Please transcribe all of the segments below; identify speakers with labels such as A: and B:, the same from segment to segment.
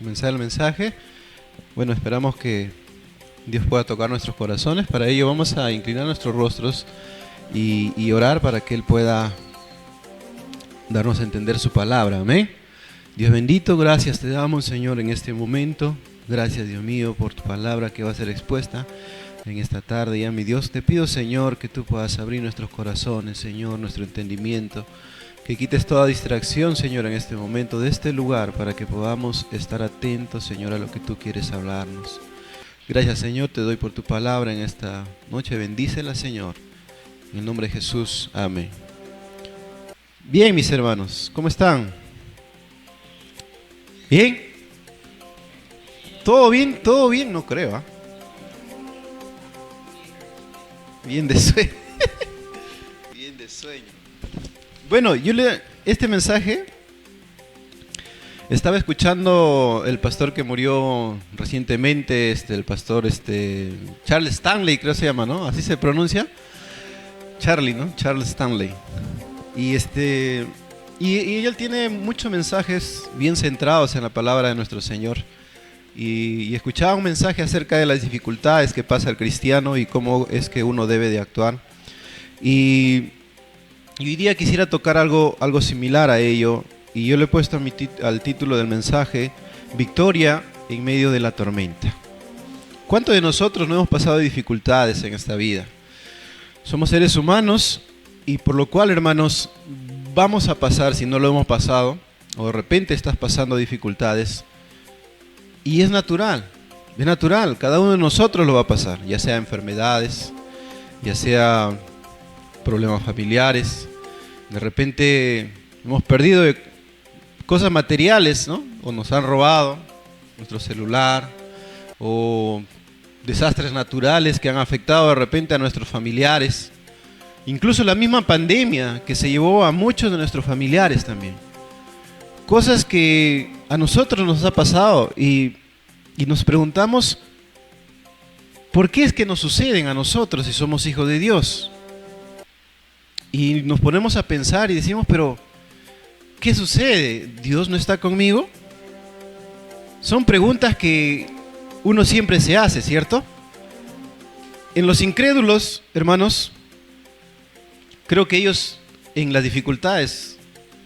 A: comenzar el mensaje, bueno, esperamos que Dios pueda tocar nuestros corazones. Para ello vamos a inclinar nuestros rostros y orar para que Él pueda darnos a entender su palabra. Amén. Dios bendito, gracias te damos, Señor, en este momento. Gracias, Dios mío, por tu palabra que va a ser expuesta en esta tarde. Ya, mi Dios, te pido, Señor, que tú puedas abrir nuestros corazones, Señor, nuestro entendimiento. Que quites toda distracción, Señor, en este momento de este lugar, para que podamos estar atentos, Señor, a lo que tú quieres hablarnos. Gracias, Señor, te doy por tu palabra en esta noche. Bendícela, Señor. En el nombre de Jesús. Amén. Bien, mis hermanos, ¿cómo están? ¿Bien? ¿Todo bien? ¿Todo bien? No creo, ¿eh? Bien de sueño. Bien de sueño. Bueno, este mensaje estaba escuchando el pastor que murió recientemente, el pastor Charles Stanley, creo se llama, ¿no? Así se pronuncia. Charlie, ¿no? Charles Stanley. Y él tiene muchos mensajes bien centrados en la palabra de nuestro Señor. Y escuchaba un mensaje acerca de las dificultades que pasa el cristiano y cómo es que uno debe de actuar. Y hoy día quisiera tocar algo similar a ello. Y yo le he puesto al título del mensaje: Victoria en medio de la tormenta. ¿Cuántos de nosotros no hemos pasado dificultades en esta vida? Somos seres humanos y por lo cual, hermanos, vamos a pasar, si no lo hemos pasado, o de repente estás pasando dificultades, y es natural, cada uno de nosotros lo va a pasar, ya sea enfermedades, ya sea problemas familiares, de repente hemos perdido cosas materiales, ¿no? O nos han robado nuestro celular, o desastres naturales que han afectado de repente a nuestros familiares, incluso la misma pandemia que se llevó a muchos de nuestros familiares también. Cosas que a nosotros nos ha pasado y nos preguntamos, ¿por qué es que nos suceden a nosotros si somos hijos de Dios? Y nos ponemos a pensar y decimos, pero ¿qué sucede? ¿Dios no está conmigo? Son preguntas que uno siempre se hace, ¿cierto? En los incrédulos, hermanos, creo que ellos en las dificultades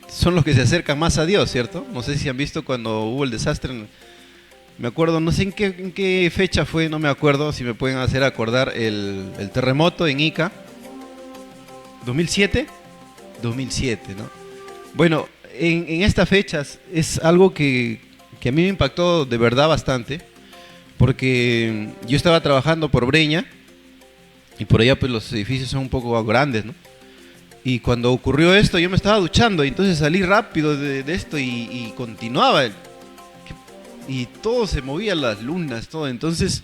A: son los que se acercan más a Dios, ¿cierto? No sé si han visto cuando hubo el desastre, me acuerdo, no sé en qué fecha fue, no me acuerdo, si me pueden hacer acordar el terremoto en Ica. ¿2007? 2007, ¿no? Bueno, en estas fechas es algo que a mí me impactó de verdad bastante, porque yo estaba trabajando por Breña y por allá pues los edificios son un poco grandes, ¿no? Y cuando ocurrió esto yo me estaba duchando y entonces salí rápido de esto y continuaba y todo se movía, las lunas, todo. Entonces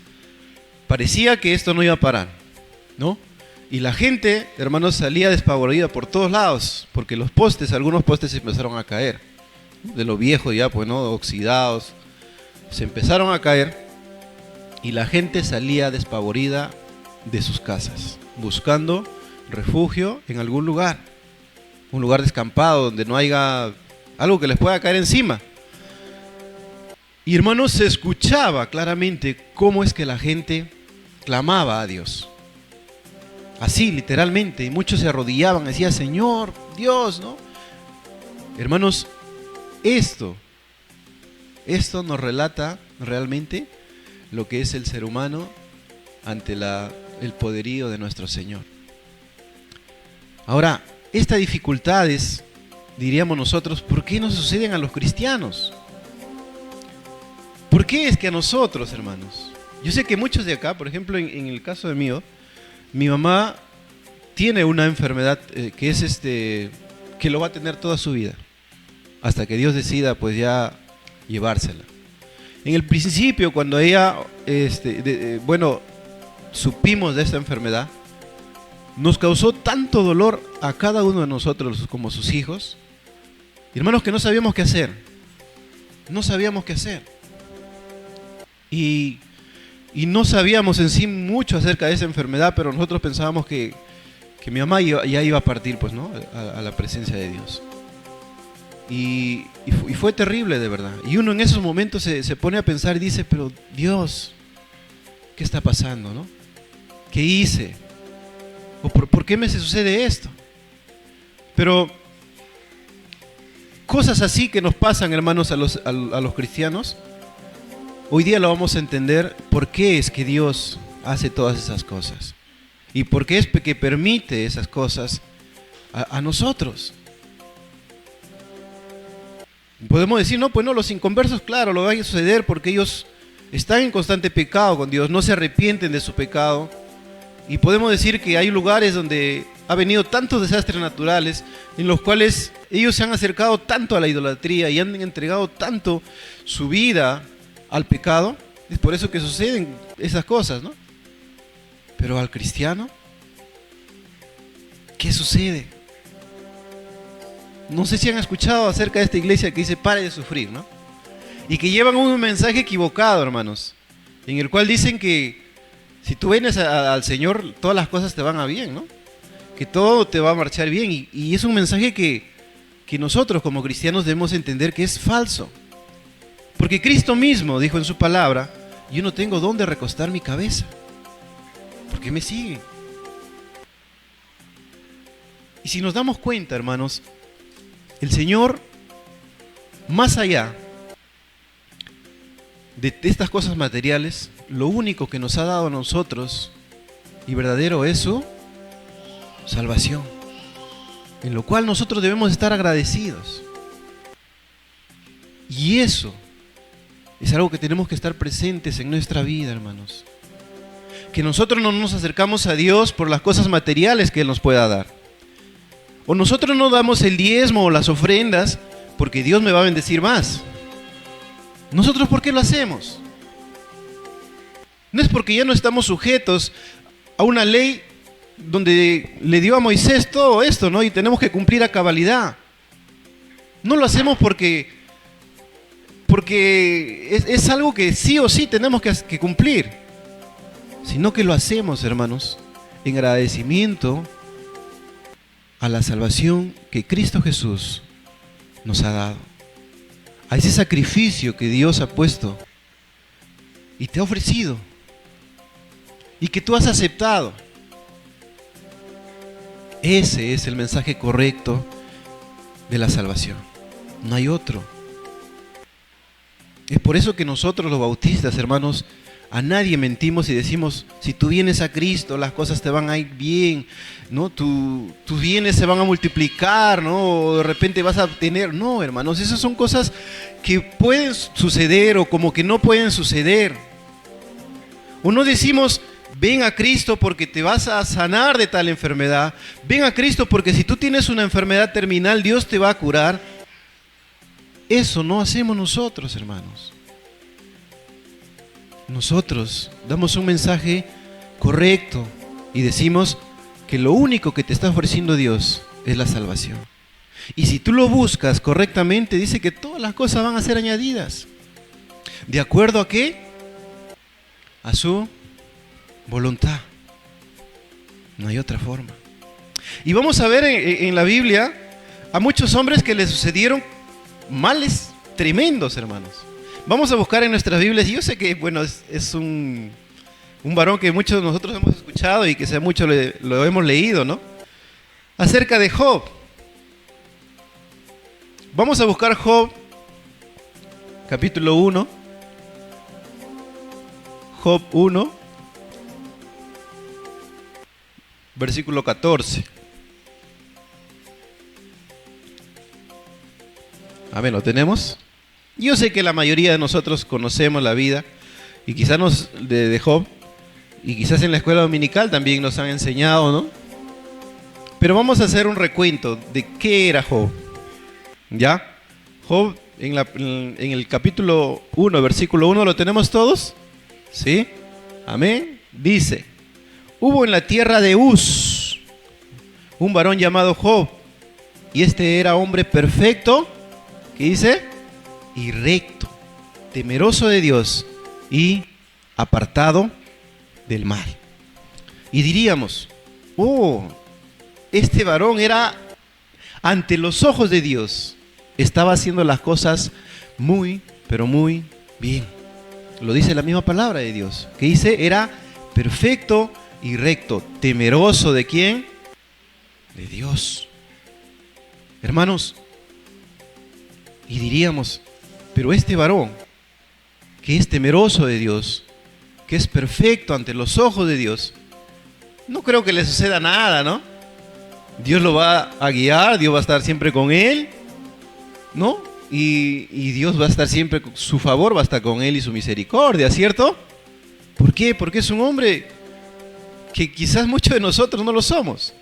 A: parecía que esto no iba a parar, ¿no? Y la gente, hermanos, salía despavorida por todos lados, porque algunos postes se empezaron a caer, de lo viejo ya, pues, ¿no? Oxidados, se empezaron a caer y la gente salía despavorida de sus casas, buscando refugio en algún lugar, un lugar descampado donde no haya algo que les pueda caer encima. Y, hermanos, se escuchaba claramente cómo es que la gente clamaba a Dios. Así, literalmente, y muchos se arrodillaban, decían, Señor, Dios, ¿no? Hermanos, esto nos relata realmente lo que es el ser humano ante el poderío de nuestro Señor. Ahora, estas dificultades, diríamos nosotros, ¿por qué nos suceden a los cristianos? ¿Por qué es que a nosotros, hermanos? Yo sé que muchos de acá, por ejemplo, en el caso de mío, mi mamá tiene una enfermedad que es que lo va a tener toda su vida, hasta que Dios decida pues ya llevársela. En el principio, cuando ella, supimos de esta enfermedad, nos causó tanto dolor a cada uno de nosotros como sus hijos, hermanos, que no sabíamos qué hacer. Y no sabíamos en sí mucho acerca de esa enfermedad, pero nosotros pensábamos que mi mamá ya iba a partir, pues, ¿no? A la presencia de Dios. Y fue terrible, de verdad. Y uno en esos momentos se pone a pensar y dice, pero Dios, ¿qué está pasando, no? ¿Qué hice? ¿O por qué me sucede esto? Pero cosas así que nos pasan, hermanos, a los cristianos, hoy día lo vamos a entender por qué es que Dios hace todas esas cosas. Y por qué es que permite esas cosas a nosotros. Podemos decir, no, pues no, los inconversos, claro, lo van a suceder porque ellos están en constante pecado con Dios, no se arrepienten de su pecado. Y podemos decir que hay lugares donde ha venido tantos desastres naturales en los cuales ellos se han acercado tanto a la idolatría y han entregado tanto su vida al pecado. Es por eso que suceden esas cosas, ¿no? Pero al cristiano, ¿qué sucede? No sé si han escuchado acerca de esta iglesia que dice pare de sufrir, ¿no? Y que llevan un mensaje equivocado, hermanos, en el cual dicen que si tú vienes al Señor, todas las cosas te van a bien, ¿no? Que todo te va a marchar bien. Y es un mensaje que nosotros como cristianos debemos entender que es falso. Porque Cristo mismo dijo en su palabra, yo no tengo dónde recostar mi cabeza. ¿Por qué me sigue? Y si nos damos cuenta, hermanos, el Señor, más allá de estas cosas materiales, lo único que nos ha dado a nosotros y verdadero es su salvación, en lo cual nosotros debemos estar agradecidos. Y eso es algo que tenemos que estar presentes en nuestra vida, hermanos. Que nosotros no nos acercamos a Dios por las cosas materiales que Él nos pueda dar. O nosotros no damos el diezmo o las ofrendas porque Dios me va a bendecir más. ¿Nosotros por qué lo hacemos? No es porque ya no estamos sujetos a una ley donde le dio a Moisés todo esto, ¿no? Y tenemos que cumplir a cabalidad. No lo hacemos porque es algo que sí o sí tenemos que cumplir, sino que lo hacemos, hermanos, en agradecimiento a la salvación que Cristo Jesús nos ha dado, a ese sacrificio que Dios ha puesto y te ha ofrecido y que tú has aceptado. Ese es el mensaje correcto de la salvación, no hay otro. Es por eso que nosotros los bautistas, hermanos, a nadie mentimos y decimos, si tú vienes a Cristo, las cosas te van a ir bien, ¿no? Tus bienes se van a multiplicar, ¿no? O de repente vas a obtener. No, hermanos, esas son cosas que pueden suceder o como que no pueden suceder. O no decimos, ven a Cristo porque te vas a sanar de tal enfermedad. Ven a Cristo porque si tú tienes una enfermedad terminal, Dios te va a curar. Eso no hacemos nosotros, hermanos. Nosotros damos un mensaje correcto y decimos que lo único que te está ofreciendo Dios es la salvación. Y si tú lo buscas correctamente, dice que todas las cosas van a ser añadidas. ¿De acuerdo a qué? A su voluntad. No hay otra forma. Y vamos a ver en la Biblia a muchos hombres que les sucedieron males tremendos, hermanos. Vamos a buscar en nuestras Biblias, y yo sé que, bueno, es un varón que muchos de nosotros hemos escuchado y que sea mucho lo hemos leído, ¿no? Acerca de Job. Vamos a buscar Job, capítulo 1. Job 1, versículo 14. Amén, ¿lo tenemos? Yo sé que la mayoría de nosotros conocemos la vida y quizás de Job, y quizás en la escuela dominical también nos han enseñado, ¿no? Pero vamos a hacer un recuento de qué era Job. ¿Ya? Job en el capítulo 1, versículo 1, ¿lo tenemos todos? ¿Sí? Amén. Dice, hubo en la tierra de Uz un varón llamado Job, y este era hombre perfecto, ¿qué dice? Y recto, temeroso de Dios y apartado del mal. Y diríamos, oh, este varón era ante los ojos de Dios estaba haciendo las cosas muy, pero muy bien. Lo dice la misma palabra de Dios, que dice, era perfecto y recto, temeroso ¿de quién? De Dios. Hermanos, y diríamos, pero este varón, que es temeroso de Dios, que es perfecto ante los ojos de Dios, no creo que le suceda nada, ¿no? Dios lo va a guiar, Dios va a estar siempre con él, ¿no? Y Dios va a estar siempre, su favor va a estar con él y su misericordia, ¿cierto? ¿Por qué? Porque es un hombre que quizás muchos de nosotros no lo somos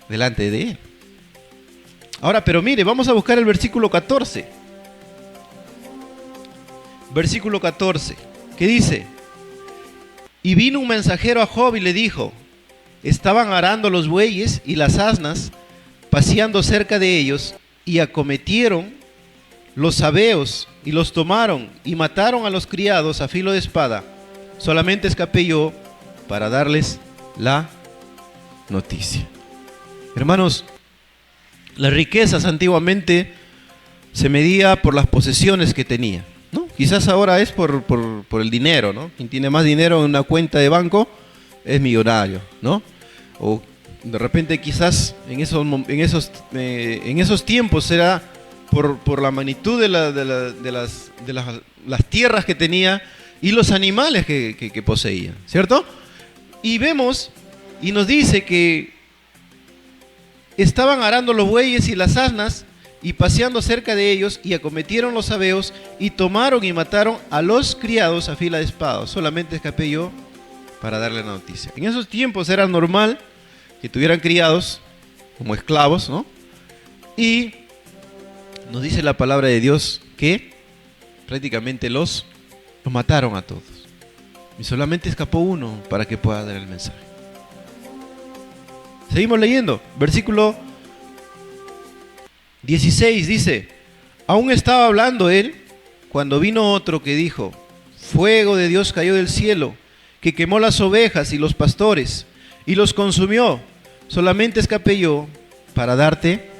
A: delante de él. Ahora, pero mire, vamos a buscar el versículo 14. Versículo 14, que dice, y vino un mensajero a Job y le dijo, estaban arando los bueyes y las asnas, paseando cerca de ellos, y acometieron los sabeos, y los tomaron, y mataron a los criados a filo de espada. Solamente escapé yo para darles la noticia. Hermanos, las riquezas antiguamente se medía por las posesiones que tenía, ¿no? Quizás ahora es por el dinero, ¿no? Quien tiene más dinero en una cuenta de banco es millonario, ¿no? O de repente quizás en esos tiempos era por la magnitud de las tierras que tenía y los animales que poseía, ¿cierto? Y vemos y nos dice que estaban arando los bueyes y las asnas y paseando cerca de ellos, y acometieron los sabeos y tomaron y mataron a los criados a fila de espada. Solamente escapé yo para darle la noticia. En esos tiempos era normal que tuvieran criados como esclavos, ¿no? Y nos dice la palabra de Dios que prácticamente los mataron a todos. Y solamente escapó uno para que pueda dar el mensaje. Seguimos leyendo. Versículo 16 dice, aún estaba hablando él cuando vino otro que dijo, fuego de Dios cayó del cielo, que quemó las ovejas y los pastores y los consumió. Solamente escapé yo para darte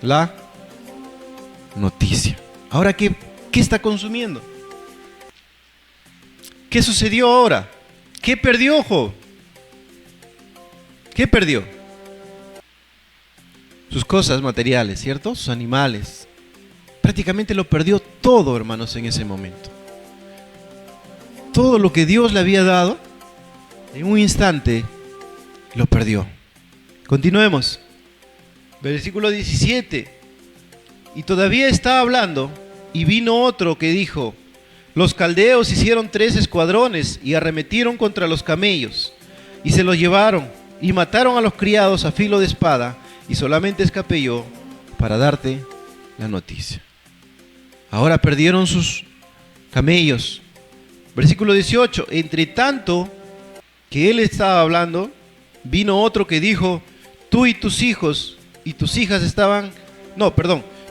A: la noticia. Ahora, ¿qué está consumiendo? ¿Qué sucedió ahora? ¿Qué perdió Job? ¿Qué perdió? Sus cosas materiales, ¿cierto? Sus animales. Prácticamente lo perdió todo, hermanos, en ese momento. Todo lo que Dios le había dado, en un instante, lo perdió. Continuemos. Versículo 17. Y todavía estaba hablando, y vino otro que dijo, los caldeos hicieron 3 escuadrones y arremetieron contra los camellos, y se los llevaron, y mataron a los criados a filo de espada, y solamente escapé yo para darte la noticia. Ahora perdieron sus camellos. Versículo 18. Entre tanto que él estaba hablando, vino otro que dijo, tú y tus hijos y tus hijas estaban,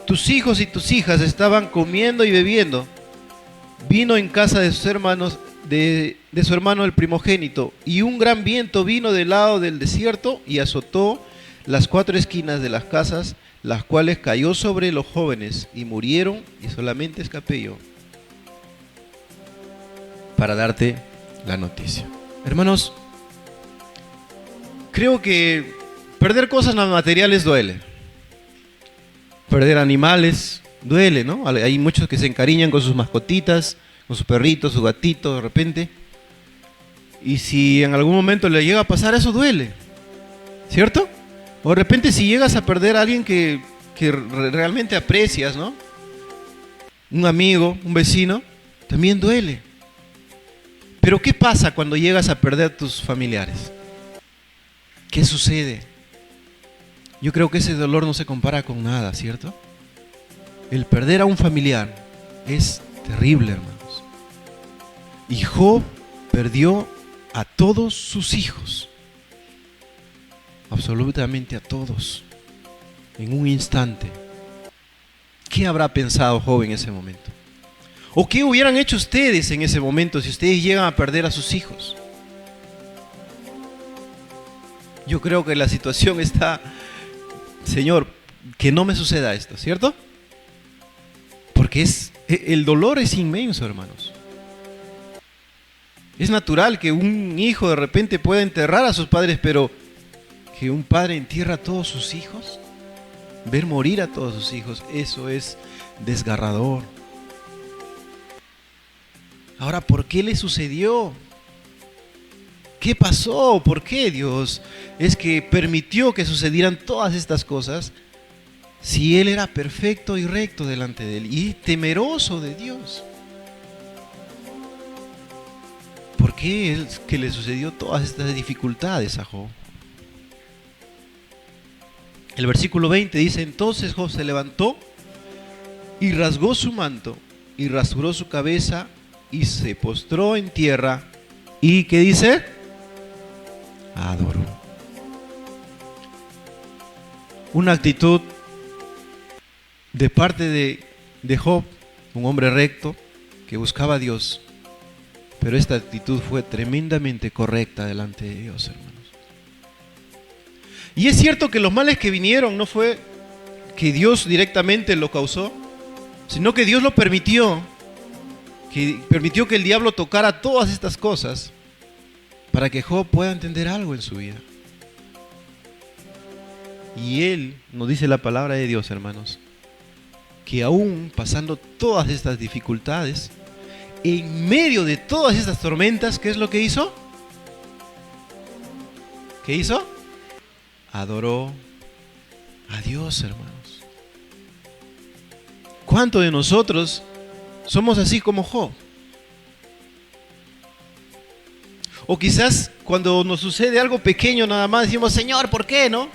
A: tus hijos y tus hijas estaban comiendo y bebiendo. Vino en casa de sus hermanos, de su hermano el primogénito, y un gran viento vino del lado del desierto y azotó las 4 esquinas de las casas, las cuales cayó sobre los jóvenes y murieron, y solamente escapé yo para darte la noticia. Hermanos, creo que perder cosas materiales duele. Perder animales duele, ¿no? Hay muchos que se encariñan con sus mascotitas, con sus perritos, su gatito de repente. Y si en algún momento le llega a pasar eso, duele, ¿cierto? O de repente si llegas a perder a alguien que realmente aprecias, ¿no? Un amigo, un vecino, también duele. Pero ¿qué pasa cuando llegas a perder a tus familiares? ¿Qué sucede? Yo creo que ese dolor no se compara con nada, ¿cierto? El perder a un familiar es terrible, hermanos. Y Job perdió a todos sus hijos. Absolutamente a todos. En un instante. ¿Qué habrá pensado Job en ese momento? ¿O qué hubieran hecho ustedes en ese momento si ustedes llegan a perder a sus hijos? Yo creo que la situación está, Señor, que no me suceda esto, ¿cierto? porque el dolor es inmenso, hermanos. Es natural que un hijo de repente pueda enterrar a sus padres, pero que un padre entierra a todos sus hijos, ver morir a todos sus hijos, eso es desgarrador. Ahora, ¿por qué le sucedió? ¿Qué pasó? ¿Por qué Dios es que permitió que sucedieran todas estas cosas si Él era perfecto y recto delante de Él y temeroso de Dios? ¿Por qué es que le sucedió todas estas dificultades a Job? El versículo 20 dice: entonces Job se levantó y rasgó su manto y rasuró su cabeza y se postró en tierra y ¿qué dice? Adoró. Una actitud de parte de Job, un hombre recto que buscaba a Dios, pero esta actitud fue tremendamente correcta delante de Dios, hermanos. Y es cierto que los males que vinieron no fue que Dios directamente lo causó, sino que Dios lo permitió, que permitió que el diablo tocara todas estas cosas para que Job pueda entender algo en su vida. Y él nos dice la palabra de Dios, hermanos, que aún pasando todas estas dificultades, en medio de todas estas tormentas, ¿qué es lo que hizo? ¿Qué hizo? Adoró a Dios, hermanos. ¿Cuántos de nosotros somos así como Job? O quizás cuando nos sucede algo pequeño nada más decimos: Señor, ¿por qué no?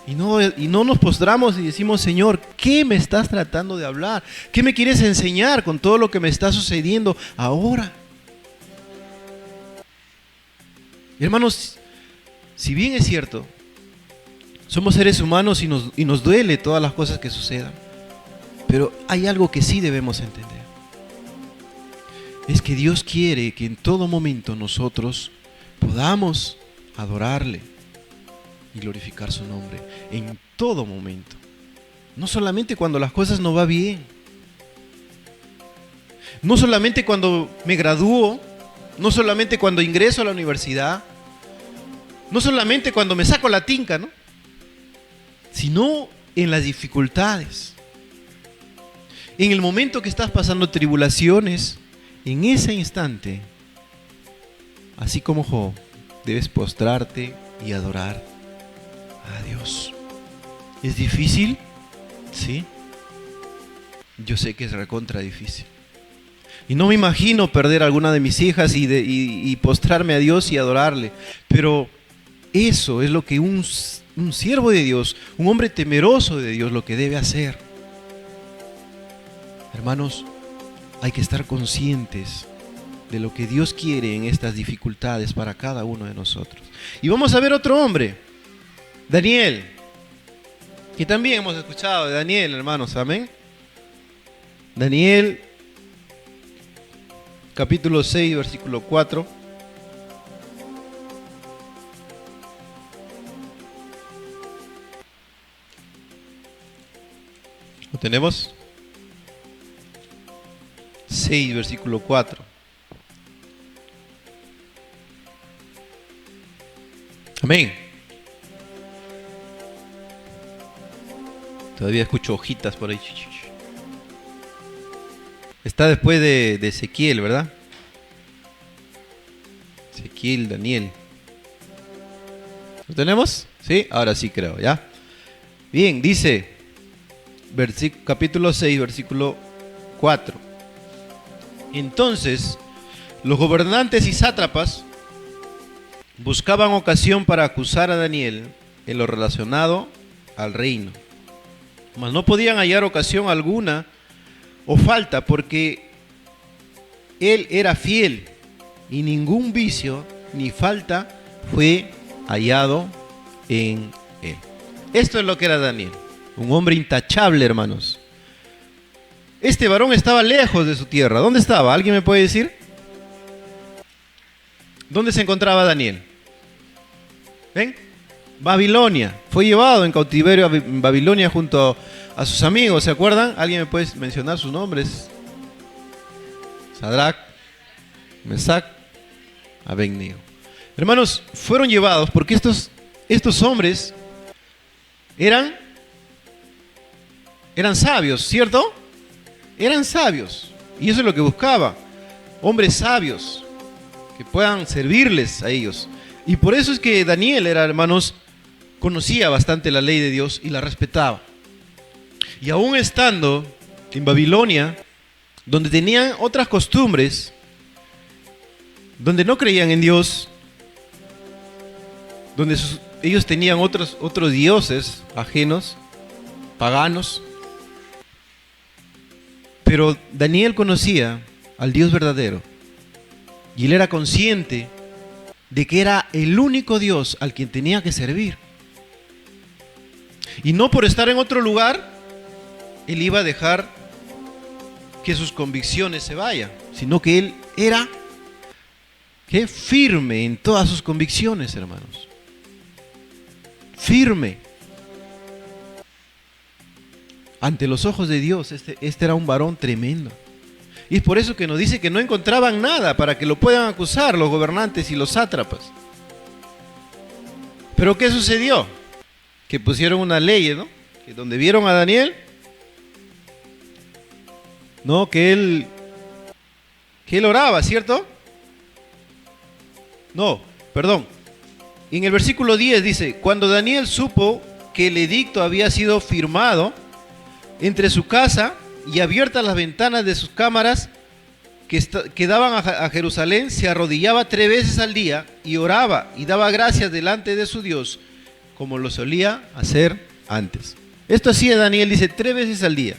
A: Y no nos postramos y decimos: Señor, ¿qué me estás tratando de hablar? ¿Qué me quieres enseñar con todo lo que me está sucediendo ahora? Hermanos, si bien es cierto, somos seres humanos y nos duele todas las cosas que sucedan, pero hay algo que sí debemos entender. Es que Dios quiere que en todo momento nosotros podamos adorarle y glorificar su nombre. En todo momento. No solamente cuando las cosas no van bien. No solamente cuando me gradúo. No solamente cuando ingreso a la universidad. No solamente cuando me saco la tinca, ¿no? Sino en las dificultades. En el momento que estás pasando tribulaciones, en ese instante, así como Job, debes postrarte y adorar a Dios. ¿Es difícil? Sí. Yo sé que es recontra difícil. Y no me imagino perder a alguna de mis hijas y postrarme a Dios y adorarle. Pero eso es lo que un siervo de Dios, un hombre temeroso de Dios, lo que debe hacer. Hermanos, hay que estar conscientes de lo que Dios quiere en estas dificultades para cada uno de nosotros. Y vamos a ver otro hombre, Daniel, que también hemos escuchado de Daniel, hermanos, amén. Daniel, capítulo 6, versículo 4. ¿Lo tenemos? 6, versículo 4. Amén. Todavía escucho hojitas por ahí. Está después de Ezequiel, ¿verdad? Ezequiel, Daniel. ¿Lo tenemos? Sí, ahora sí creo, ¿ya? Bien, dice capítulo 6, versículo 4. Entonces, los gobernantes y sátrapas buscaban ocasión para acusar a Daniel en lo relacionado al reino, mas no podían hallar ocasión alguna o falta, porque él era fiel y ningún vicio ni falta fue hallado en él. Esto es lo que era Daniel, un hombre intachable, hermanos. Este varón estaba lejos de su tierra. ¿Dónde estaba? ¿Alguien me puede decir? ¿Dónde se encontraba Daniel? ¿Ven? Babilonia. Fue llevado en cautiverio a Babilonia junto a sus amigos, ¿se acuerdan? ¿Alguien me puede mencionar sus nombres? Sadrach, Mesach, Abednego. Hermanos, fueron llevados porque estos hombres eran sabios, ¿cierto? Eran sabios. Y eso es lo que buscaba. Hombres sabios que puedan servirles a ellos. Y por eso es que Daniel era, hermanos, conocía bastante la ley de Dios y la respetaba. Y aún estando en Babilonia, donde tenían otras costumbres, donde no creían en Dios, donde ellos tenían otros dioses ajenos, paganos, pero Daniel conocía al Dios verdadero y él era consciente de que era el único Dios al quien tenía que servir. Y no por estar en otro lugar, él iba a dejar que sus convicciones se vayan, sino que él era firme en todas sus convicciones, hermanos. Firme. Ante los ojos de Dios, este era un varón tremendo. Y es por eso que nos dice que no encontraban nada para que lo puedan acusar los gobernantes y los sátrapas. Pero ¿qué sucedió? Que pusieron una ley, ¿no? Que donde vieron a Daniel, ¿no? Que él oraba, ¿cierto? No, perdón. En el versículo 10 dice: cuando Daniel supo que el edicto había sido firmado entre su casa y abiertas las ventanas de sus cámaras que daban a Jerusalén, se arrodillaba 3 veces al día y oraba y daba gracias delante de su Dios, como lo solía hacer antes. Esto hacía Daniel, dice, 3 veces al día.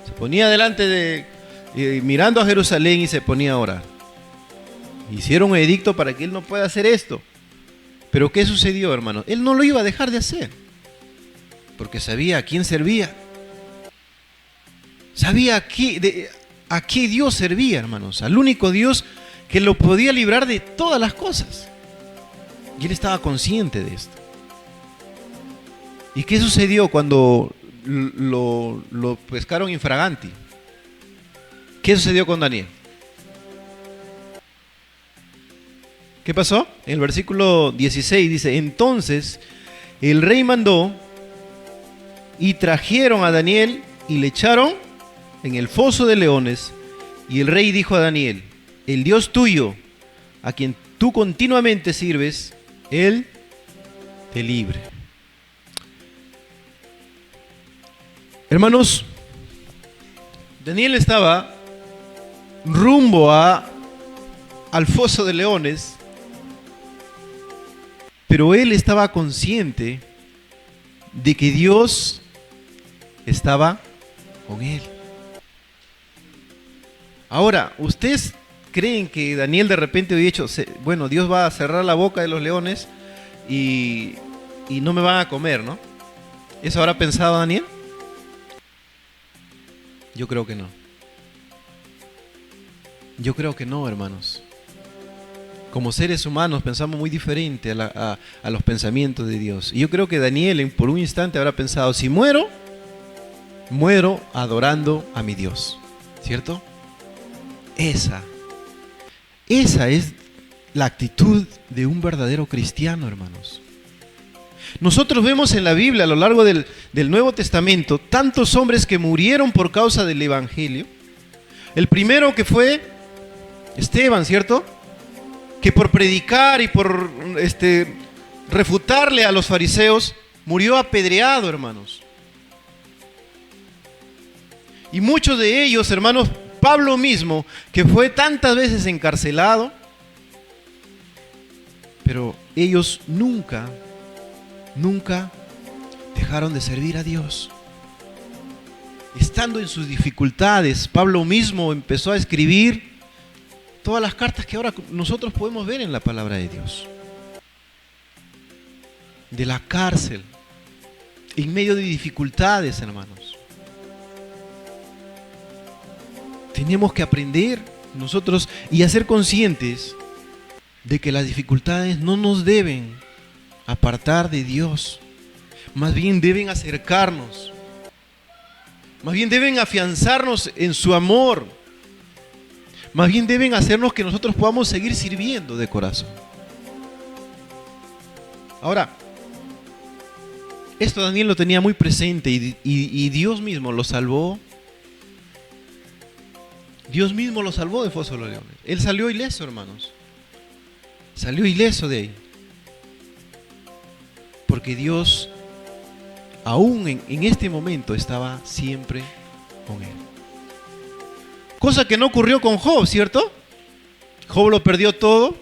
A: Se ponía delante mirando a Jerusalén y se ponía a orar. Hicieron un edicto para que él no pueda hacer esto. Pero ¿qué sucedió, hermano? Él no lo iba a dejar de hacer, porque sabía a quién servía. Sabía a qué Dios servía, hermanos. Al único Dios que lo podía librar de todas las cosas. Y él estaba consciente de esto. ¿Y qué sucedió cuando lo pescaron infraganti? ¿Qué sucedió con Daniel? ¿Qué pasó? En el versículo 16 dice: entonces el rey mandó y trajeron a Daniel y le echaron en el foso de leones. Y el rey dijo a Daniel: el Dios tuyo, a quien tú continuamente sirves, él te libre. Hermanos, Daniel estaba rumbo al foso de leones, pero él estaba consciente de que Dios estaba con él. Ahora, ¿ustedes creen que Daniel de repente había dicho, bueno, Dios va a cerrar la boca de los leones y no me van a comer, ¿no? ¿Eso habrá pensado Daniel? Yo creo que no. Yo creo que no, hermanos. Como seres humanos pensamos muy diferente a los pensamientos de Dios. Y yo creo que Daniel por un instante habrá pensado, si muero, muero adorando a mi Dios. ¿Cierto? Esa es la actitud de un verdadero cristiano, hermanos. Nosotros vemos en la Biblia a lo largo del Nuevo Testamento tantos hombres que murieron por causa del Evangelio. El primero que fue Esteban, ¿cierto? Que por predicar y por refutarle a los fariseos murió apedreado, hermanos. Y muchos de ellos, hermanos, Pablo mismo, que fue tantas veces encarcelado, pero ellos nunca dejaron de servir a Dios. Estando en sus dificultades, Pablo mismo empezó a escribir todas las cartas que ahora nosotros podemos ver en la palabra de Dios. De la cárcel, en medio de dificultades, hermanos. Tenemos que aprender nosotros y a ser conscientes de que las dificultades no nos deben apartar de Dios. Más bien deben acercarnos. Más bien deben afianzarnos en su amor. Más bien deben hacernos que nosotros podamos seguir sirviendo de corazón. Ahora, esto Daniel lo tenía muy presente y Dios mismo lo salvó. Dios mismo lo salvó de foso de los leones. Él salió ileso, hermanos. Salió ileso de ahí. Porque Dios, aún en este momento, estaba siempre con él. Cosa que no ocurrió con Job, ¿cierto? Job lo perdió todo.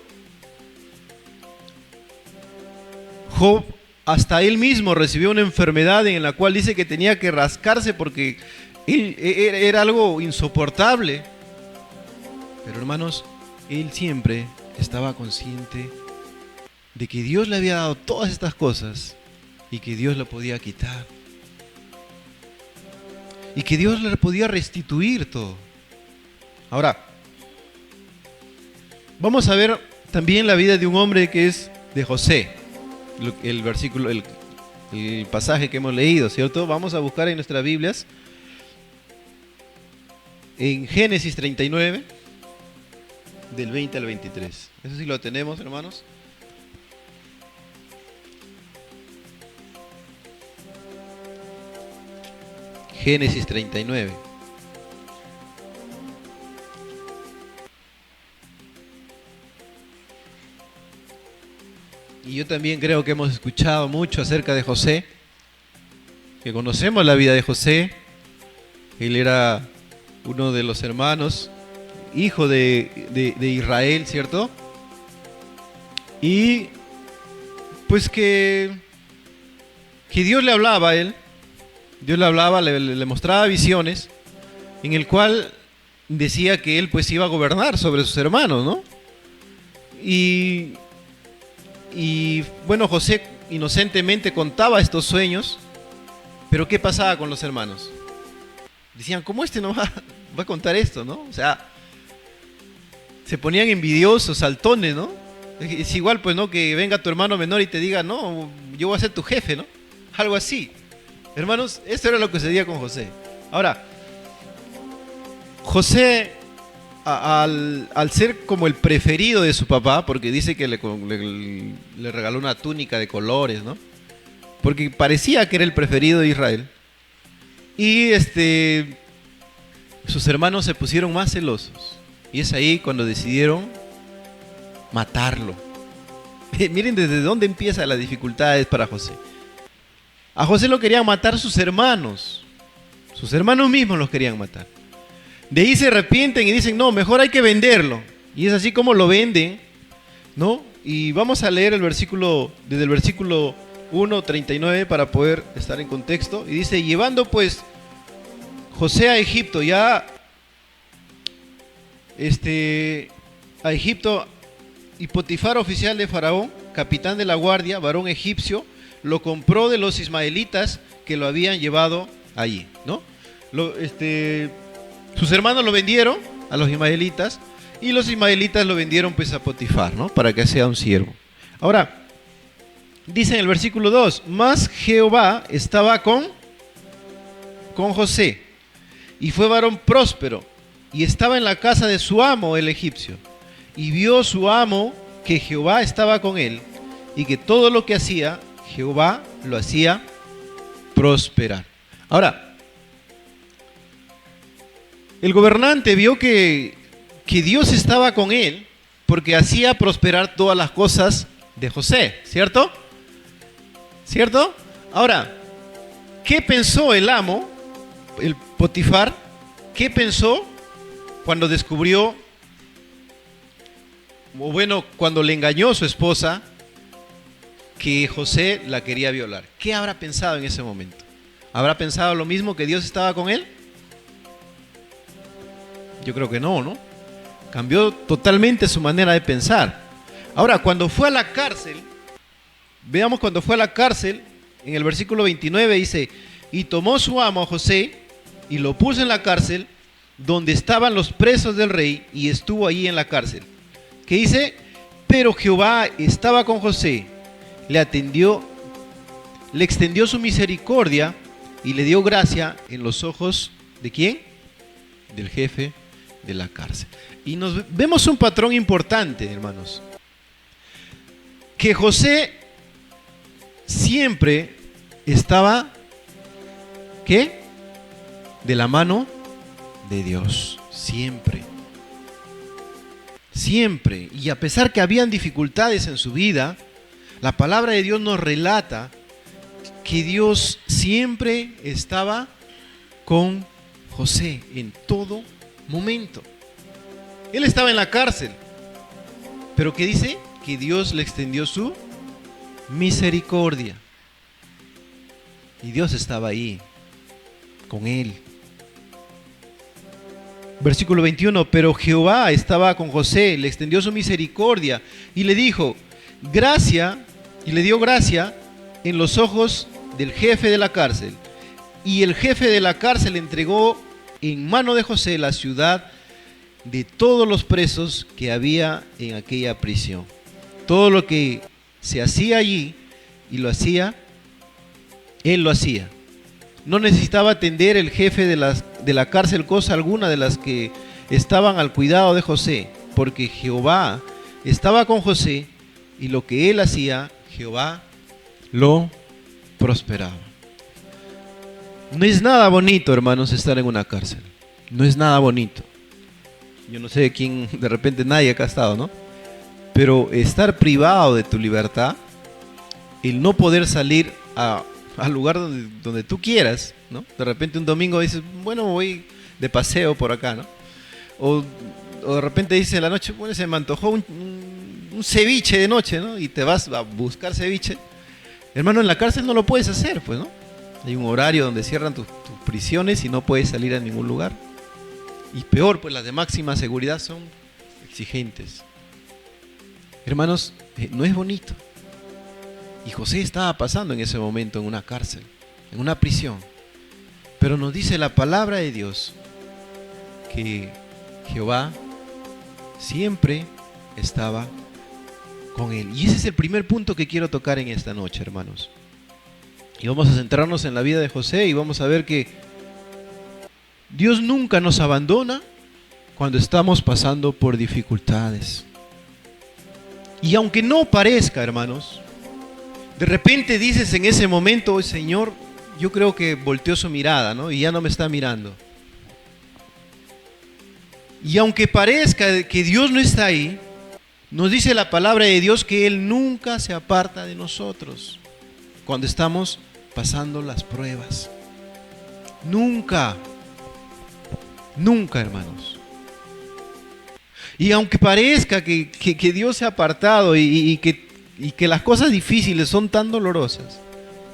A: Job, hasta él mismo recibió una enfermedad en la cual dice que tenía que rascarse porque era algo insoportable. Pero hermanos, él siempre estaba consciente de que Dios le había dado todas estas cosas y que Dios lo podía quitar. Y que Dios le podía restituir todo. Ahora, vamos a ver también la vida de un hombre que es de José. El versículo, el pasaje que hemos leído, ¿cierto? Vamos a buscar en nuestras Biblias. En Génesis 39, del 20 al 23. Eso sí lo tenemos, hermanos. Génesis 39. Y yo también creo que hemos escuchado mucho acerca de José, que conocemos la vida de José. Él era uno de los hermanos, hijo de Israel, ¿cierto? Y pues que Dios le hablaba a él. Dios le hablaba, le mostraba visiones, en el cual decía que él pues iba a gobernar sobre sus hermanos, ¿no? Y bueno, José inocentemente contaba estos sueños, pero ¿qué pasaba con los hermanos? Decían, ¿cómo este no va a contar esto, no? O sea, se ponían envidiosos, saltones, ¿no? Es igual, pues, ¿no? Que venga tu hermano menor y te diga, no, yo voy a ser tu jefe, ¿no? Algo así. Hermanos, esto era lo que sucedía con José. Ahora, José, al ser como el preferido de su papá, porque dice que le regaló una túnica de colores, ¿no? Porque parecía que era el preferido de Israel. Y sus hermanos se pusieron más celosos. Y es ahí cuando decidieron matarlo. Miren desde dónde empiezan las dificultades para José. A José lo querían matar sus hermanos. Sus hermanos mismos los querían matar. De ahí se arrepienten y dicen, no, mejor hay que venderlo. Y es así como lo venden, ¿no? Y vamos a leer el versículo, desde el versículo 1:39 para poder estar en contexto. Y dice, llevando pues José a Egipto, ya a Egipto, y Potifar, oficial de Faraón, capitán de la guardia, varón egipcio, lo compró de los ismaelitas que lo habían llevado allí, ¿no? Sus hermanos lo vendieron a los ismaelitas y los ismaelitas lo vendieron pues a Potifar, ¿no? Para que sea un siervo. Ahora, dice en el versículo 2, mas Jehová estaba con José y fue varón próspero y estaba en la casa de su amo el egipcio. Y vio su amo que Jehová estaba con él y que todo lo que hacía, Jehová lo hacía prosperar. Ahora, el gobernante vio que Dios estaba con él porque hacía prosperar todas las cosas de José, ¿cierto? ¿Cierto? Ahora, ¿qué pensó el amo, el Potifar? ¿Qué pensó cuando descubrió, o bueno, cuando le engañó a su esposa que José la quería violar? ¿Qué habrá pensado en ese momento? ¿Habrá pensado lo mismo, que Dios estaba con él? Yo creo que no, ¿no? Cambió totalmente su manera de pensar. Ahora, cuando fue a la cárcel, veamos cuando fue a la cárcel, en el versículo 29 dice, y tomó su amo a José y lo puso en la cárcel donde estaban los presos del rey y estuvo allí en la cárcel. Que dice, pero Jehová estaba con José le atendió, le extendió su misericordia y le dio gracia en los ojos ¿de quién? Del jefe de la cárcel. Y vemos un patrón importante, hermanos, que José siempre estaba, ¿qué? De la mano de Dios, siempre. Siempre. Y a pesar que habían dificultades en su vida, la palabra de Dios nos relata que Dios siempre estaba con José en todo momento. Él estaba en la cárcel, pero ¿qué dice? Que Dios le extendió su misericordia. Y Dios estaba ahí con él. Versículo 21, pero Jehová estaba con José, le extendió su misericordia y le dijo, gracia, y le dio gracia en los ojos del jefe de la cárcel. Y el jefe de la cárcel entregó en mano de José la ciudad de todos los presos que había en aquella prisión. Todo lo que se hacía allí, y lo hacía, él lo hacía. No necesitaba atender el jefe de la cárcel cosa alguna de las que estaban al cuidado de José, porque Jehová estaba con José y lo que él hacía, Jehová lo prosperaba. No es nada bonito, hermanos, estar en una cárcel. No es nada bonito. Yo no sé de quién, de repente nadie acá ha estado, ¿no? Pero estar privado de tu libertad, el no poder salir al lugar donde tú quieras, ¿no? De repente un domingo dices, bueno, voy de paseo por acá, ¿no? O de repente dices en la noche, bueno, se me antojó un ceviche de noche, ¿no? Y te vas a buscar ceviche. Hermano, en la cárcel no lo puedes hacer, pues, ¿no? Hay un horario donde cierran tus prisiones y no puedes salir a ningún lugar. Y peor, pues las de máxima seguridad son exigentes. Hermanos, no es bonito. Y José estaba pasando en ese momento en una cárcel, en una prisión. Pero nos dice la palabra de Dios que Jehová siempre estaba con él. Y ese es el primer punto que quiero tocar en esta noche, hermanos. Y vamos a centrarnos en la vida de José y vamos a ver que Dios nunca nos abandona cuando estamos pasando por dificultades. Y aunque no parezca, hermanos, de repente dices en ese momento, Señor, yo creo que volteó su mirada, ¿no? Y ya no me está mirando. Y aunque parezca que Dios no está ahí, nos dice la palabra de Dios que Él nunca se aparta de nosotros cuando estamos pasando las pruebas. Nunca. Nunca, hermanos. Y aunque parezca que Dios se ha apartado y que las cosas difíciles son tan dolorosas,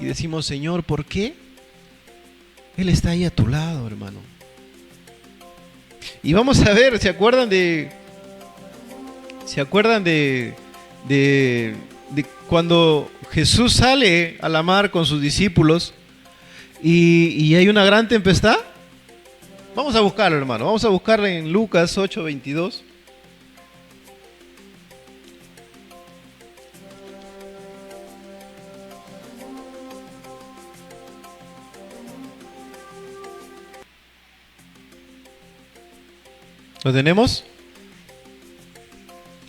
A: y decimos, Señor, ¿por qué? Él está ahí a tu lado, hermano. Y vamos a ver, ¿se acuerdan de cuando Jesús sale a la mar con sus discípulos y hay una gran tempestad? Vamos a buscarlo, hermano. Vamos a buscarlo en Lucas 8:22. ¿Lo tenemos?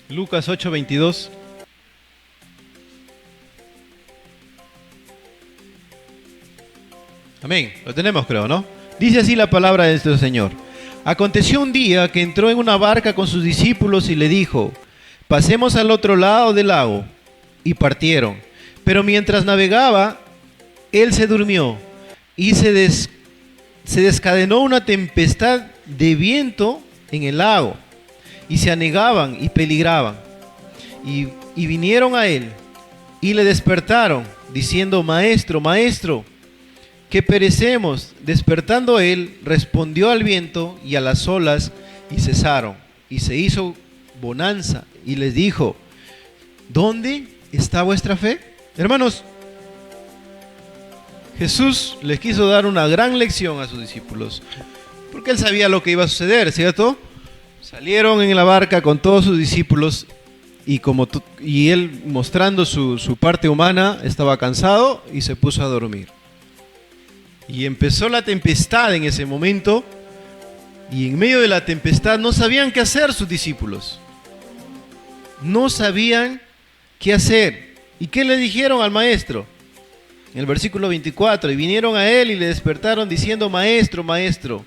A: Lucas 8:22. Amén. Lo tenemos, creo, ¿no? Dice así la palabra de nuestro Señor. Aconteció un día que entró en una barca con sus discípulos y le dijo, pasemos al otro lado del lago. Y partieron. Pero mientras navegaba, él se durmió y se descadenó una tempestad de viento en el lago, y se anegaban y peligraban. Y vinieron a él y le despertaron, diciendo, Maestro, Maestro, que perecemos. Despertando él, respondió al viento y a las olas, y cesaron. Y se hizo bonanza, y les dijo, ¿dónde está vuestra fe? Hermanos, Jesús les quiso dar una gran lección a sus discípulos, porque él sabía lo que iba a suceder, ¿cierto? Salieron en la barca con todos sus discípulos y él, mostrando su parte humana, estaba cansado y se puso a dormir. Y empezó la tempestad en ese momento, y en medio de la tempestad no sabían qué hacer sus discípulos. No sabían qué hacer. ¿Y qué le dijeron al maestro? En el versículo 24, y vinieron a él y le despertaron diciendo: Maestro, maestro,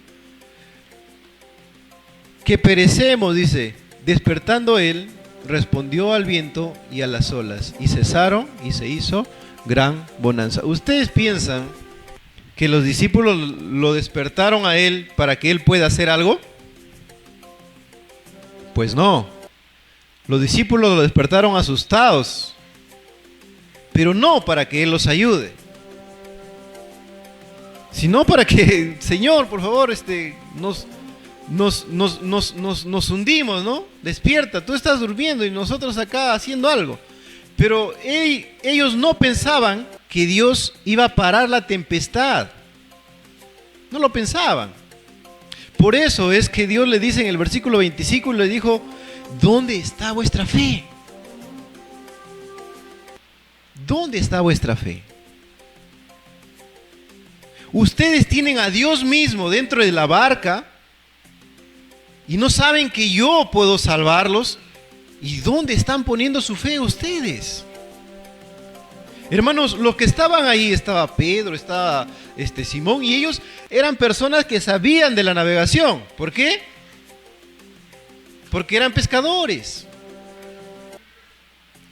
A: que perecemos, dice. Despertando él, respondió al viento y a las olas, y cesaron, y se hizo gran bonanza. ¿Ustedes piensan que los discípulos lo despertaron a él para que él pueda hacer algo? Pues no. Los discípulos lo despertaron asustados, pero no para que él los ayude, sino para que: Señor, por favor, nos hundimos, ¿no? Despierta, tú estás durmiendo y nosotros acá haciendo algo. Pero ellos no pensaban que Dios iba a parar la tempestad. No lo pensaban. Por eso es que Dios le dice en el versículo 25, le dijo: ¿dónde está vuestra fe? ¿Dónde está vuestra fe? Ustedes tienen a Dios mismo dentro de la barca y no saben que yo puedo salvarlos. ¿Y dónde están poniendo su fe ustedes? Hermanos, los que estaban ahí, estaba Pedro, estaba Simón, y ellos eran personas que sabían de la navegación. ¿Por qué? Porque eran pescadores.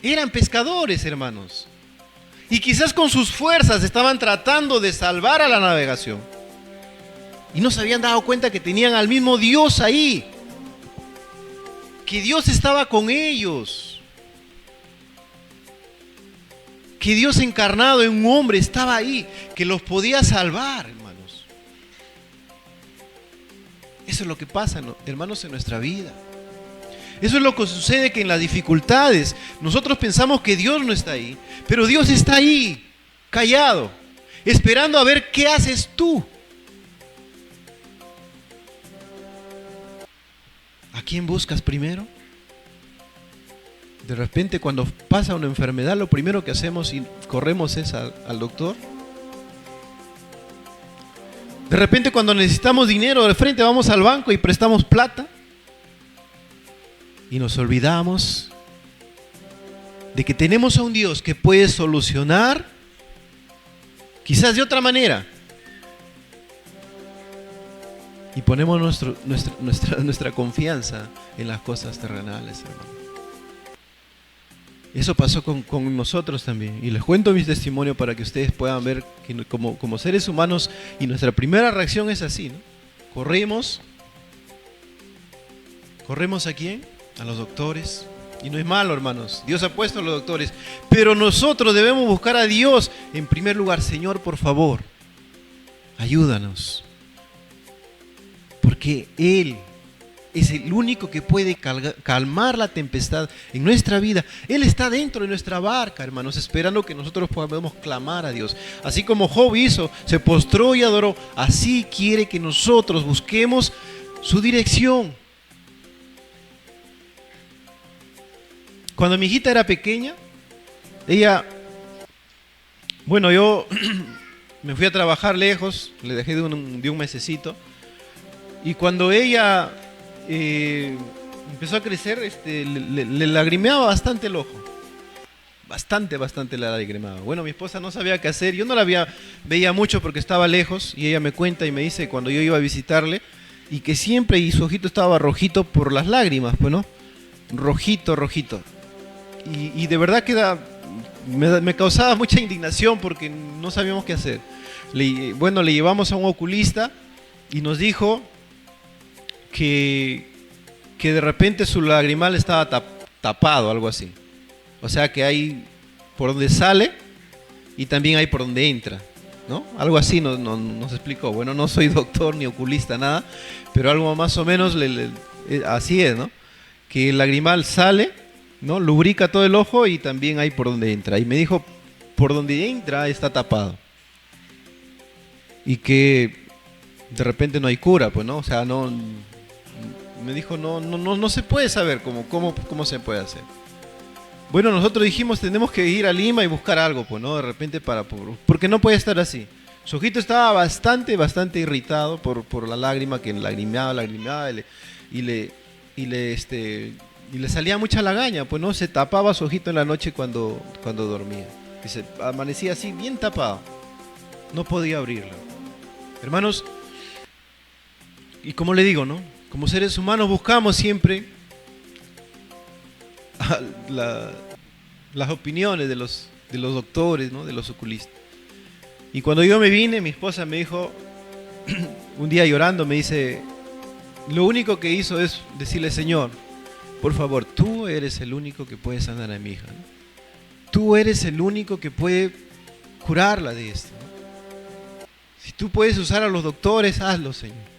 A: Eran pescadores, hermanos. Y quizás con sus fuerzas estaban tratando de salvar a la navegación. Y no se habían dado cuenta que tenían al mismo Dios ahí. Que Dios estaba con ellos. Que Dios encarnado en un hombre estaba ahí, que los podía salvar, hermanos. Eso es lo que pasa, hermanos, en nuestra vida. Eso es lo que sucede, que en las dificultades nosotros pensamos que Dios no está ahí, pero Dios está ahí, callado, esperando a ver qué haces tú. ¿A quién buscas primero? De repente, cuando pasa una enfermedad, lo primero que hacemos y corremos es al doctor. De repente, cuando necesitamos dinero, de frente vamos al banco y prestamos plata. Y nos olvidamos de que tenemos a un Dios que puede solucionar, quizás de otra manera. Y ponemos nuestra confianza en las cosas terrenales, hermano. Eso pasó con nosotros también. Y les cuento mi testimonio para que ustedes puedan ver que como seres humanos, y nuestra primera reacción es así, ¿no? ¿Corremos a quién? A los doctores. Y no es malo, hermanos. Dios ha puesto a los doctores. Pero nosotros debemos buscar a Dios en primer lugar. Señor, por favor, ayúdanos. Porque Él es el único que puede calmar la tempestad en nuestra vida. Él está dentro de nuestra barca, hermanos, esperando que nosotros podamos clamar a Dios. Así como Job hizo, se postró y adoró, así quiere que nosotros busquemos su dirección. Cuando mi hijita era pequeña, yo me fui a trabajar lejos, le dejé de un mesecito, y cuando ella empezó a crecer, le lagrimeaba bastante el ojo. Bastante le lagrimeaba. Bueno, mi esposa no sabía qué hacer. Yo no la veía mucho porque estaba lejos, y ella me cuenta y me dice cuando yo iba a visitarle, y que siempre, y su ojito estaba rojito por las lágrimas, pues, ¿no? Rojito. Y de verdad que me causaba mucha indignación porque no sabíamos qué hacer. Le llevamos a un oculista y nos dijo que de repente su lagrimal estaba tapado, algo así. O sea que hay por donde sale y también hay por donde entra, ¿no? Algo así nos explicó. Bueno, no soy doctor ni oculista, nada, pero algo más o menos así es, ¿no? Que el lagrimal sale, ¿no? Lubrica todo el ojo y también hay por donde entra. Y me dijo, por donde entra está tapado. Y que de repente no hay cura, pues, ¿no? O sea, me dijo, no se puede saber cómo se puede hacer.
B: Bueno, nosotros dijimos tenemos que ir a Lima y buscar algo, pues, ¿no? De repente porque no puede estar así. Su ojito estaba bastante irritado por la lágrima que lagrimeaba y le salía mucha lagaña, pues no, se tapaba su ojito en la noche cuando dormía. Dice, amanecía así, bien tapado. No podía abrirlo. Hermanos, y como le digo, ¿no? Como seres humanos buscamos siempre las opiniones de los doctores, ¿no? De los oculistas. Y cuando yo me vine, mi esposa me dijo, un día llorando, me dice, lo único que hizo es decirle, Señor, por favor, tú eres el único que puede sanar a mi hija, ¿no? Tú eres el único que puede curarla de esto, ¿no? Si tú puedes usar a los doctores, hazlo, Señor.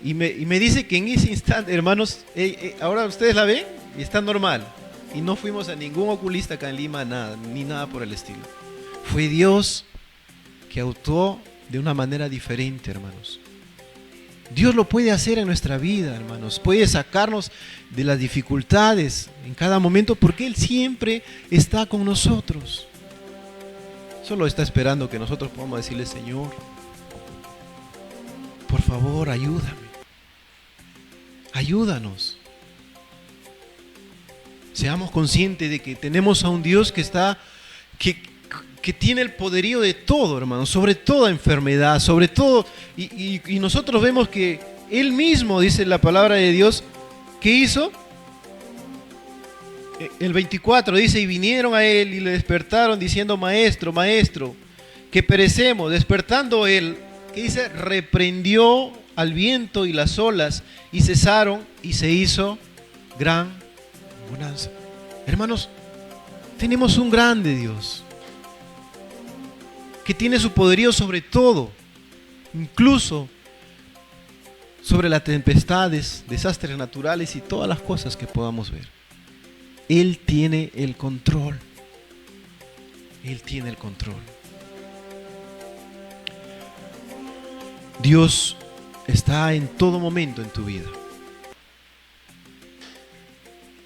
B: Y me dice que en ese instante, hermanos, ahora ustedes la ven y está normal. Y no fuimos a ningún oculista acá en Lima, nada, ni nada por el estilo. Fue Dios que actuó de una manera diferente, hermanos. Dios lo puede hacer en nuestra vida, hermanos. Puede sacarnos de las dificultades en cada momento porque Él siempre está con nosotros. Solo está esperando que nosotros podamos decirle, Señor, por favor, ayúdame. Ayúdanos. Seamos conscientes de que tenemos a un Dios que tiene el poderío de todo, hermano, sobre toda enfermedad, sobre todo, y nosotros vemos que Él mismo, dice la palabra de Dios, ¿qué hizo? El 24 dice, y vinieron a Él y le despertaron diciendo, Maestro, Maestro, que perecemos. Despertando Él, ¿qué dice? Reprendió al viento y las olas, y cesaron, y se hizo gran bonanza. Hermanos, tenemos un grande Dios que tiene su poderío sobre todo, incluso sobre las tempestades, desastres naturales y todas las cosas que podamos ver. Él tiene el control. Él tiene el control. Dios está en todo momento en tu vida.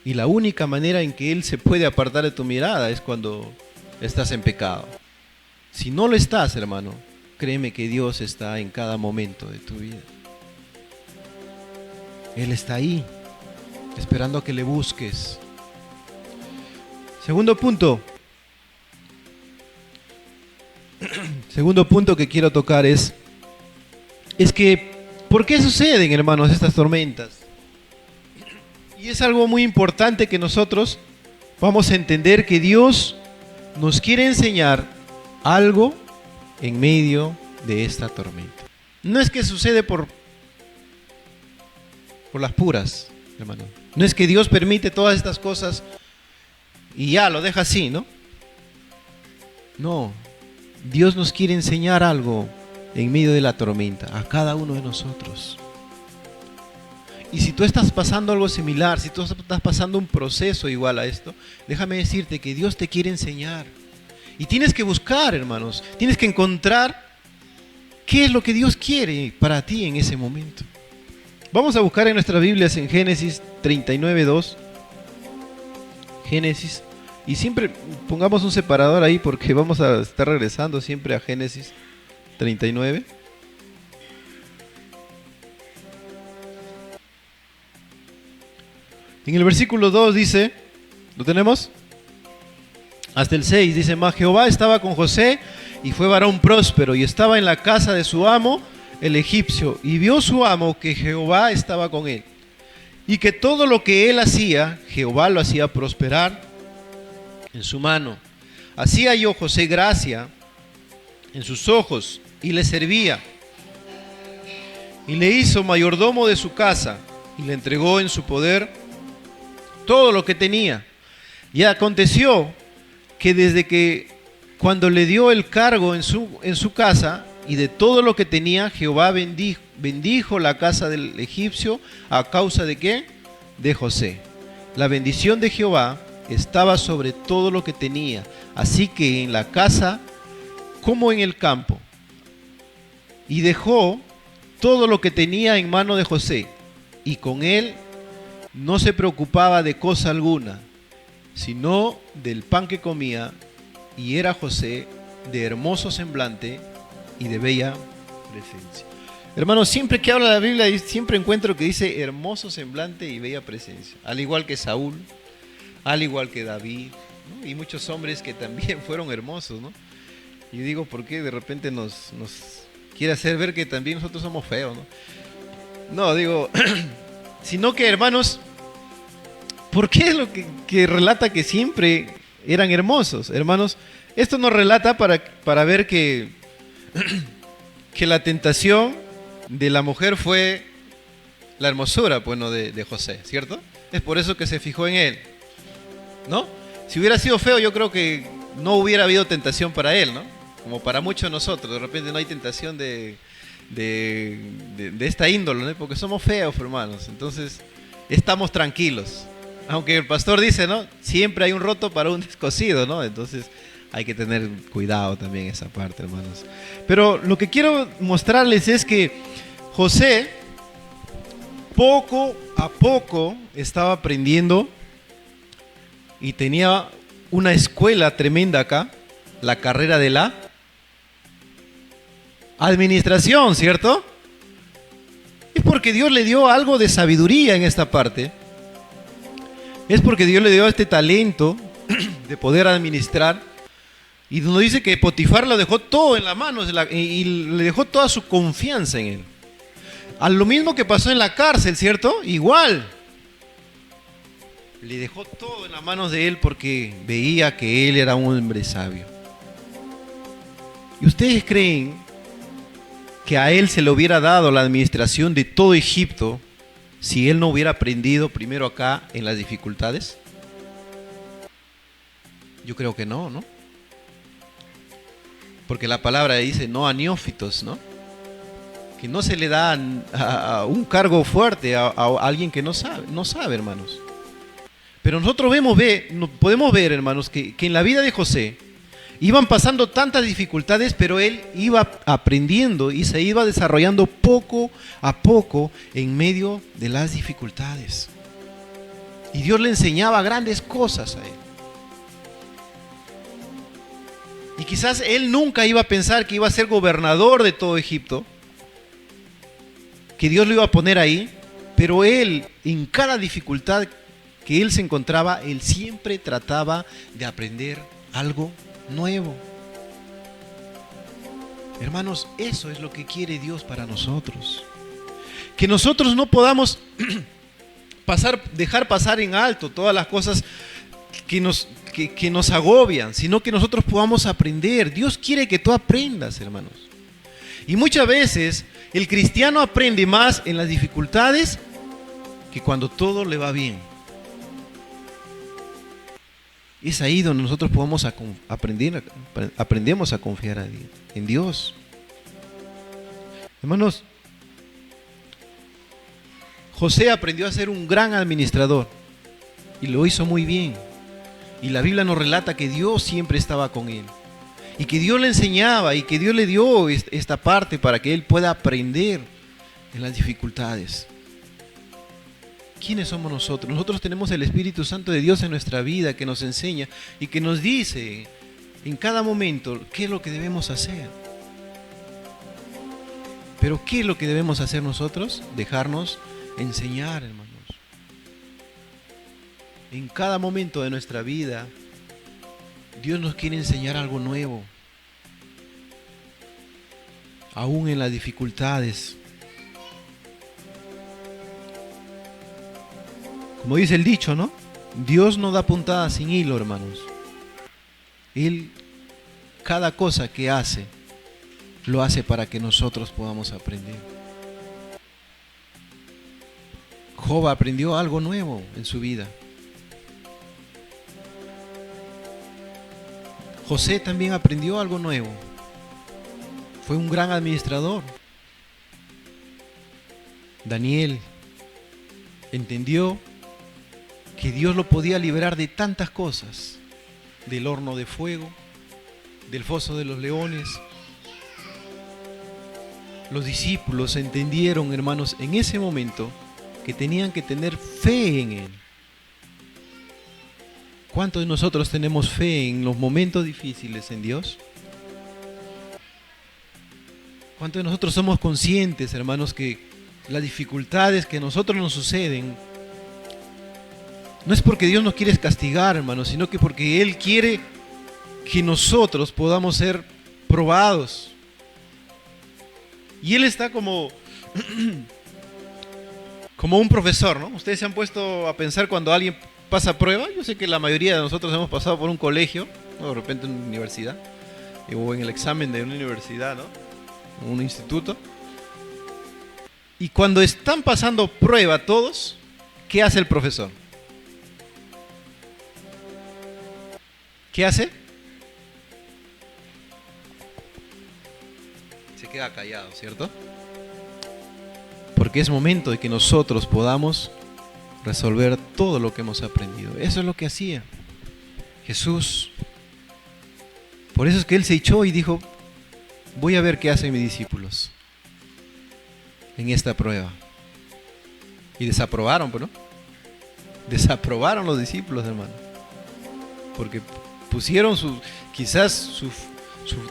B: Y la única manera en que Él se puede apartar de tu mirada es cuando estás en pecado. Si no lo estás, hermano, créeme que Dios está en cada momento de tu vida. Él está ahí, esperando a que le busques. Segundo punto que quiero tocar es que, ¿por qué suceden, hermanos, estas tormentas? Y es algo muy importante que nosotros vamos a entender que Dios nos quiere enseñar algo en medio de esta tormenta. No es que sucede por las puras, hermano. No es que Dios permite todas estas cosas y ya lo deja así, ¿no? No, Dios nos quiere enseñar algo en medio de la tormenta, a cada uno de nosotros. Y si tú estás pasando algo similar, si tú estás pasando un proceso igual a esto, déjame decirte que Dios te quiere enseñar. Y tienes que buscar, hermanos, tienes que encontrar qué es lo que Dios quiere para ti en ese momento. Vamos a buscar en nuestras Biblias en Génesis 39:2. Génesis. Y siempre pongamos un separador ahí porque vamos a estar regresando siempre a Génesis 39. En el versículo 2 dice, ¿lo tenemos? Hasta el 6 dice, mas Jehová estaba con José y fue varón próspero y estaba en la casa de su amo el egipcio, y vio su amo que Jehová estaba con él y que todo lo que él hacía, Jehová lo hacía prosperar en su mano. Así halló José gracia en sus ojos y le servía, y le hizo mayordomo de su casa y le entregó en su poder todo lo que tenía. Y aconteció que desde que cuando le dio el cargo en su casa y de todo lo que tenía, Jehová bendijo la casa del egipcio a causa de ¿qué? De José. La bendición de Jehová estaba sobre todo lo que tenía, así que en la casa como en el campo. Y dejó todo lo que tenía en mano de José, y con él no se preocupaba de cosa alguna. sino del pan que comía, y era José de hermoso semblante y de bella presencia. Hermanos, siempre que habla la Biblia, siempre encuentro que dice hermoso semblante y bella presencia. Al igual que Saúl, al igual que David, ¿no? Y muchos hombres que también fueron hermosos, ¿no? Y digo, ¿por qué de repente nos quiere hacer ver que también nosotros somos feos, ¿no? No, digo, sino que, hermanos, ¿por qué es lo que relata que siempre eran hermosos? Hermanos, esto nos relata para ver que la tentación de la mujer fue la hermosura, bueno, de José, ¿cierto? Es por eso que se fijó en él, ¿no? Si hubiera sido feo, yo creo que no hubiera habido tentación para él, ¿no? Como para muchos de nosotros, de repente no hay tentación de esta índole, ¿no? Porque somos feos, hermanos, entonces estamos tranquilos. Aunque el pastor dice, ¿no? Siempre hay un roto para un descosido, ¿no? Entonces hay que tener cuidado también esa parte, hermanos. Pero lo que quiero mostrarles es que José poco a poco estaba aprendiendo y tenía una escuela tremenda acá, la carrera de la administración, ¿cierto? Es porque Dios le dio algo de sabiduría en esta parte. Es porque Dios le dio este talento de poder administrar. Y nos dice que Potifar lo dejó todo en las manos y le dejó toda su confianza en él. A lo mismo que pasó en la cárcel, ¿cierto? Igual. Le dejó todo en las manos de él porque veía que él era un hombre sabio. ¿Y ustedes creen que a él se le hubiera dado la administración de todo Egipto si él no hubiera aprendido primero acá en las dificultades? Yo creo que no, ¿no? Porque la palabra dice no a neófitos, ¿no? Que no se le da a un cargo fuerte a alguien que no sabe, hermanos. Pero nosotros podemos ver, hermanos, que en la vida de José iban pasando tantas dificultades, pero él iba aprendiendo y se iba desarrollando poco a poco en medio de las dificultades. Y Dios le enseñaba grandes cosas a él. Y quizás él nunca iba a pensar que iba a ser gobernador de todo Egipto, que Dios lo iba a poner ahí, pero él, en cada dificultad que él se encontraba, él siempre trataba de aprender algo nuevo. Hermanos, eso es lo que quiere Dios para nosotros. Que nosotros no podamos dejar pasar en alto todas las cosas que nos agobian, sino que nosotros podamos aprender. Dios quiere que tú aprendas, hermanos. Y muchas veces el cristiano aprende más en las dificultades que cuando todo le va bien. Es ahí donde nosotros podemos aprendemos a confiar en Dios. Hermanos, José aprendió a ser un gran administrador y lo hizo muy bien. Y la Biblia nos relata que Dios siempre estaba con él. Y que Dios le enseñaba y que Dios le dio esta parte para que él pueda aprender en las dificultades. ¿Quiénes somos nosotros? Nosotros tenemos el Espíritu Santo de Dios en nuestra vida que nos enseña y que nos dice en cada momento qué es lo que debemos hacer. Pero ¿qué es lo que debemos hacer nosotros? Dejarnos enseñar, hermanos. En cada momento de nuestra vida, Dios nos quiere enseñar algo nuevo. Aún en las dificultades. Como dice el dicho, ¿no? Dios no da puntada sin hilo, hermanos. Él, cada cosa que hace, lo hace para que nosotros podamos aprender. Job aprendió algo nuevo en su vida. José también aprendió algo nuevo. Fue un gran administrador. Daniel entendió que Dios lo podía liberar de tantas cosas, del horno de fuego, del foso de los leones. Los discípulos entendieron, hermanos, en ese momento que tenían que tener fe en Él. ¿Cuántos de nosotros tenemos fe en los momentos difíciles en Dios? ¿Cuántos de nosotros somos conscientes, hermanos, que las dificultades que a nosotros nos suceden no es porque Dios nos quiere castigar, hermanos, sino que porque Él quiere que nosotros podamos ser probados? Y Él está como un profesor, ¿no? Ustedes se han puesto a pensar cuando alguien pasa prueba. Yo sé que la mayoría de nosotros hemos pasado por un colegio, ¿no? De repente en una universidad, o en el examen de una universidad, ¿no? Un instituto. Y cuando están pasando prueba todos, ¿qué hace el profesor? ¿Qué hace? Se queda callado, ¿cierto? Porque es momento de que nosotros podamos resolver todo lo que hemos aprendido. Eso es lo que hacía Jesús. Por eso es que Él se echó y dijo: voy a ver qué hacen mis discípulos en esta prueba. Y desaprobaron, ¿no? Desaprobaron los discípulos, hermano. Porque pusieron quizás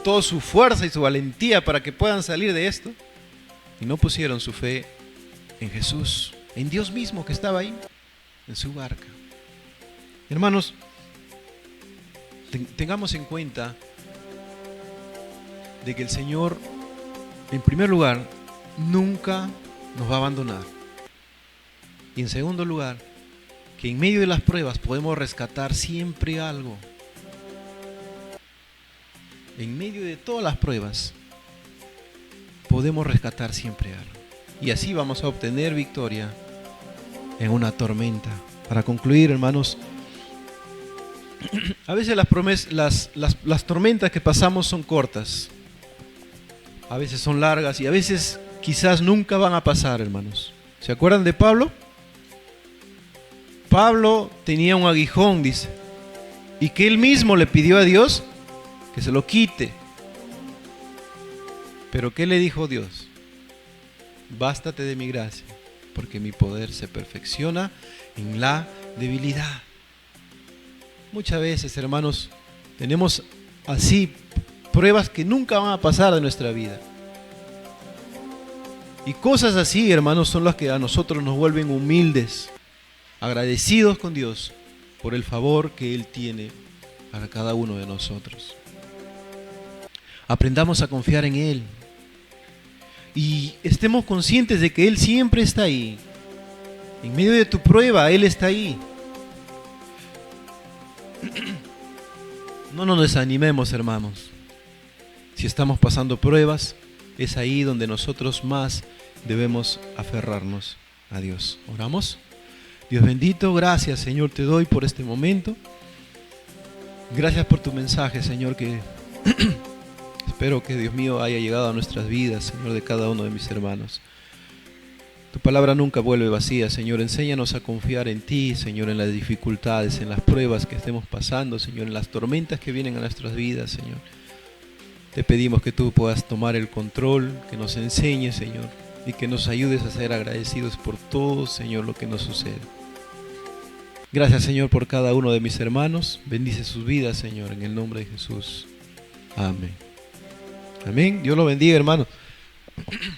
B: toda su fuerza y su valentía para que puedan salir de esto. Y no pusieron su fe en Jesús, en Dios mismo que estaba ahí, en su barca. Hermanos, tengamos en cuenta de que el Señor, en primer lugar, nunca nos va a abandonar. Y en segundo lugar, que en medio de las pruebas podemos rescatar siempre algo. En medio de todas las pruebas podemos rescatar siempre algo. Y así vamos a obtener victoria en una tormenta. Para concluir, hermanos, a veces las tormentas que pasamos son cortas, a veces son largas y a veces quizás nunca van a pasar, hermanos. ¿Se acuerdan de Pablo? Pablo tenía un aguijón, dice, y que él mismo le pidió a Dios que se lo quite. Pero ¿qué le dijo Dios? Bástate de mi gracia, porque mi poder se perfecciona en la debilidad. Muchas veces, hermanos, tenemos así pruebas que nunca van a pasar de nuestra vida. Y cosas así, hermanos, son las que a nosotros nos vuelven humildes, agradecidos con Dios por el favor que Él tiene para cada uno de nosotros. Aprendamos a confiar en Él y estemos conscientes de que Él siempre está ahí. En medio de tu prueba, Él está ahí. No nos desanimemos, hermanos. Si estamos pasando pruebas, es ahí donde nosotros más debemos aferrarnos a Dios. ¿Oramos? Dios bendito, gracias, Señor, te doy por este momento. Gracias por tu mensaje, Señor, que espero que, Dios mío, haya llegado a nuestras vidas, Señor, de cada uno de mis hermanos. Tu palabra nunca vuelve vacía, Señor. Enséñanos a confiar en ti, Señor, en las dificultades, en las pruebas que estemos pasando, Señor, en las tormentas que vienen a nuestras vidas, Señor. Te pedimos que tú puedas tomar el control, que nos enseñes, Señor, y que nos ayudes a ser agradecidos por todo, Señor, lo que nos sucede. Gracias, Señor, por cada uno de mis hermanos. Bendice sus vidas, Señor, en el nombre de Jesús. Amén. Amén. Dios lo bendiga, hermanos.